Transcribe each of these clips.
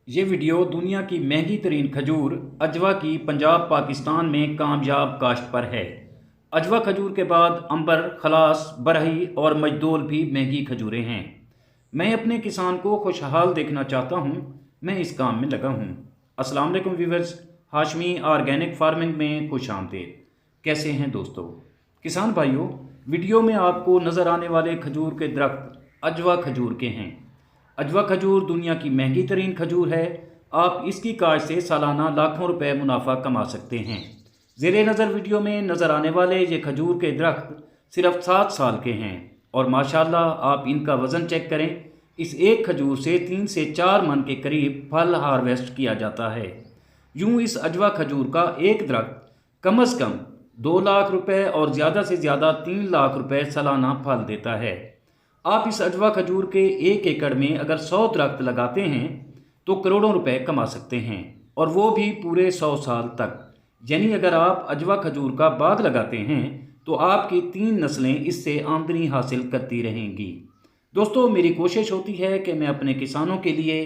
ये वीडियो दुनिया की महंगी तरीन खजूर अजवा की पंजाब पाकिस्तान में कामयाब काश्त पर है। अजवा खजूर के बाद अंबर, खलास, बरही और मजदूल भी महंगी खजूरें हैं। मैं अपने किसान को खुशहाल देखना चाहता हूँ। मैं इस काम में लगा हूँ। अस्सलाम वालेकुम व्यूअर्स, हाशमी ऑर्गेनिक फार्मिंग में खुश आमदीद। कैसे हैं दोस्तों? किसान भाइयों, वीडियो में आपको नज़र आने वाले खजूर के दरख्त अजवा खजूर के हैं। अजवा खजूर दुनिया की महंगी तरीन खजूर है। आप इसकी काश्त से सालाना लाखों रुपए मुनाफा कमा सकते हैं। ज़ेरे नज़र वीडियो में नज़र आने वाले ये खजूर के दरख्त सिर्फ 7 साल के हैं और माशाल्लाह आप इनका वज़न चेक करें। इस एक खजूर से 3 से 4 मन के करीब फल हार्वेस्ट किया जाता है। यूँ इस अजवा खजूर का एक दरख्त कम अज़ कम 2 लाख रुपए और ज़्यादा से ज़्यादा 3 लाख रुपए सालाना फल देता है। आप इस अजवा खजूर के 1 एकड़ में अगर 100 दरख्त लगाते हैं तो करोड़ों रुपए कमा सकते हैं, और वो भी पूरे 100 साल तक। यानी अगर आप अजवा खजूर का बाग लगाते हैं तो आपकी 3 नस्लें इससे आमदनी हासिल करती रहेंगी। दोस्तों, मेरी कोशिश होती है कि मैं अपने किसानों के लिए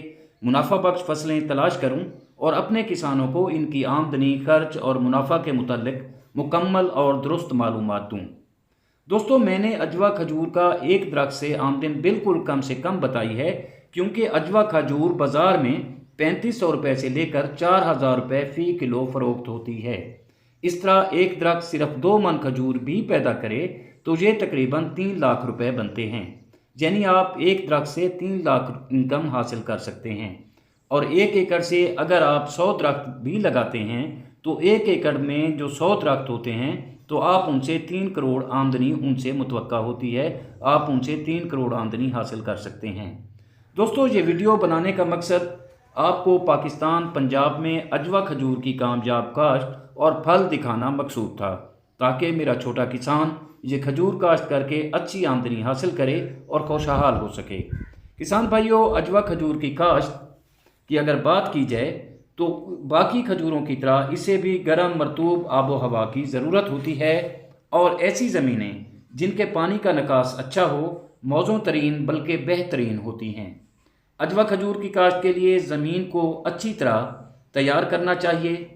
मुनाफा बख्श फसलें तलाश करूं और अपने किसानों को इनकी आमदनी, खर्च और मुनाफा के मुतल्लिक मुकम्मल और दुरुस्त मालूमात दूं। दोस्तों, मैंने अजवा खजूर का एक दरख्त से आमदन बिल्कुल कम से कम बताई है, क्योंकि अजवा खजूर बाज़ार में 3500 रुपये से लेकर 4000 रुपये फ़ी किलो फ़रोख्त होती है। इस तरह एक दरख्त सिर्फ 2 मन खजूर भी पैदा करे तो ये तकरीबन 3 लाख रुपए बनते हैं। यानी आप एक दरख्त से 3 लाख इनकम हासिल कर सकते हैं। और 1 एकड़ से अगर आप 100 दरख्त भी लगाते हैं तो 1 एकड़ में जो 100 दरख्त होते हैं तो आप उनसे 3 करोड़ आमदनी उनसे मुतवक्का होती है। आप उनसे 3 करोड़ आमदनी हासिल कर सकते हैं। दोस्तों, ये वीडियो बनाने का मकसद आपको पाकिस्तान पंजाब में अजवा खजूर की कामयाब काश्त और फल दिखाना मकसूद था, ताकि मेरा छोटा किसान ये खजूर काश्त करके अच्छी आमदनी हासिल करे और खुशहाल हो सके। किसान भाइयों, अजवा खजूर की काश्त की अगर बात की जाए तो बाकी खजूरों की तरह इसे भी गर्म मरतूब आबो हवा की ज़रूरत होती है, और ऐसी ज़मीनें जिनके पानी का निकास अच्छा हो मौजूद तरीन बल्कि बेहतरीन होती हैं। अजवा खजूर की काश्त के लिए ज़मीन को अच्छी तरह तैयार करना चाहिए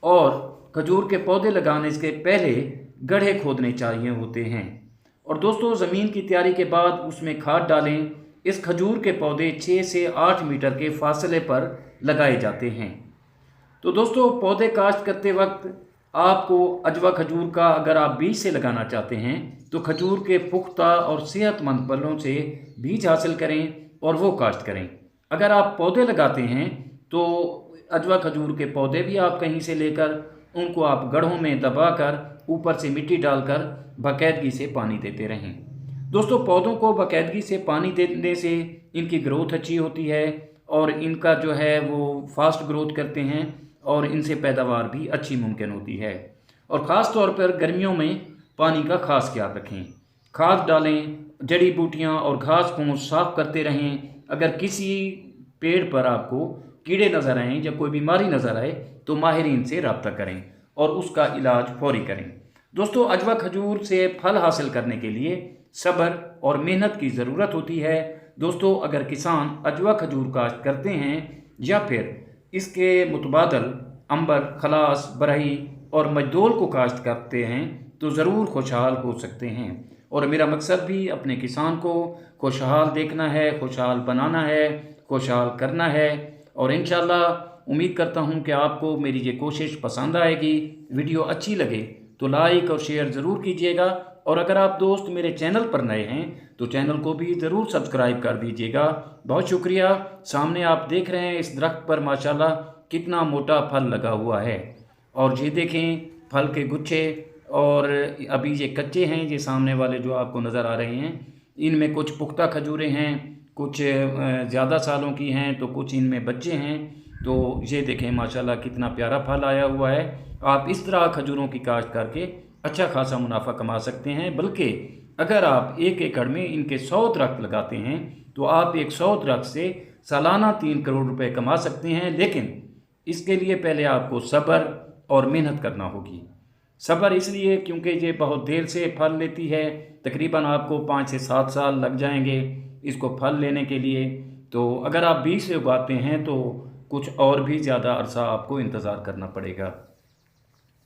और खजूर के पौधे लगाने से पहले गड्ढे खोदने चाहिए होते हैं। और दोस्तों, ज़मीन की तैयारी के बाद उसमें खाद डालें। इस खजूर के पौधे 6 से 8 मीटर के फासले पर लगाए जाते हैं। तो दोस्तों, पौधे काश्त करते वक्त आपको अजवा खजूर का अगर आप बीज से लगाना चाहते हैं तो खजूर के पुख्ता और सेहतमंद पलों से बीज हासिल करें और वो काश्त करें। अगर आप पौधे लगाते हैं तो अजवा खजूर के पौधे भी आप कहीं से लेकर उनको आप गड्ढों में दबाकर ऊपर से मिट्टी डालकर बाकायदगी से पानी देते रहें। दोस्तों, पौधों को बाकायदगी से पानी देने से इनकी ग्रोथ अच्छी होती है और इनका जो है वो फास्ट ग्रोथ करते हैं और इनसे पैदावार भी अच्छी मुमकिन होती है। और ख़ास तौर पर गर्मियों में पानी का खास ख्याल रखें, खाद डालें, जड़ी बूटियां और घास फूस साफ करते रहें। अगर किसी पेड़ पर आपको कीड़े नज़र आएँ या कोई बीमारी नज़र आए तो माहिरीन से रब्ता करें और उसका इलाज फौरी करें। दोस्तों, अजवा खजूर से फल हासिल करने के लिए सब्र और मेहनत की ज़रूरत होती है। दोस्तों, अगर किसान अजवा खजूर काश्त करते हैं या फिर इसके मुतबादल अंबर, खलास, बरही और मजदूल को काश्त करते हैं तो ज़रूर खुशहाल हो सकते हैं। और मेरा मकसद भी अपने किसान को खुशहाल देखना है, खुशहाल बनाना है, खुशहाल करना है। और इंशाल्लाह उम्मीद करता हूँ कि आपको मेरी ये कोशिश पसंद आएगी। वीडियो अच्छी लगे तो लाइक और शेयर ज़रूर कीजिएगा, और अगर आप दोस्त मेरे चैनल पर नए हैं तो चैनल को भी ज़रूर सब्सक्राइब कर दीजिएगा। बहुत शुक्रिया। सामने आप देख रहे हैं इस दरख्त पर माशाल्लाह कितना मोटा फल लगा हुआ है, और ये देखें फल के गुच्छे। और अभी ये कच्चे हैं, ये सामने वाले जो आपको नज़र आ रहे हैं, इनमें कुछ पुख्ता खजूरें हैं, कुछ ज़्यादा सालों की हैं तो कुछ इनमें बच्चे हैं। तो ये देखें माशाल्लाह कितना प्यारा फल आया हुआ है। आप इस तरह खजूरों की काश्त करके अच्छा खासा मुनाफा कमा सकते हैं। बल्कि अगर आप 1 एकड़ में इनके 100 दरख्त लगाते हैं तो आप एक 100 दरख्त से सालाना 3 करोड़ रुपए कमा सकते हैं। लेकिन इसके लिए पहले आपको सब्र और मेहनत करना होगी। सब्र इसलिए क्योंकि ये बहुत देर से फल लेती है, तकरीबन आपको 5 से 7 साल लग जाएंगे इसको फल लेने के लिए। तो अगर आप बीज से उगाते हैं तो कुछ और भी ज़्यादा अरसा आपको इंतज़ार करना पड़ेगा।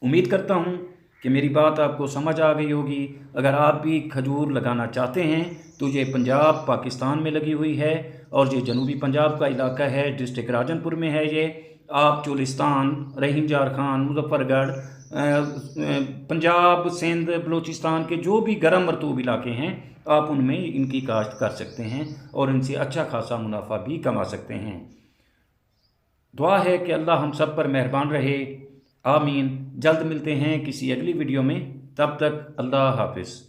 उम्मीद करता हूँ कि मेरी बात आपको समझ आ गई होगी। अगर आप भी खजूर लगाना चाहते हैं तो ये पंजाब पाकिस्तान में लगी हुई है और ये जनूबी पंजाब का इलाका है, डिस्ट्रिक्ट राजनपुर में है। ये आप चोलिस्तान, रहीम जार खान, मुजफ्फरगढ़, पंजाब, सिंध, बलूचिस्तान के जो भी गर्म मरतूब इलाके हैं आप उनमें इनकी काश्त कर सकते हैं और इनसे अच्छा खासा मुनाफा भी कमा सकते हैं। दुआ है कि अल्लाह हम सब पर मेहरबान रहे। आमीन। जल्द मिलते हैं किसी अगली वीडियो में, तब तक अल्लाह हाफिज़।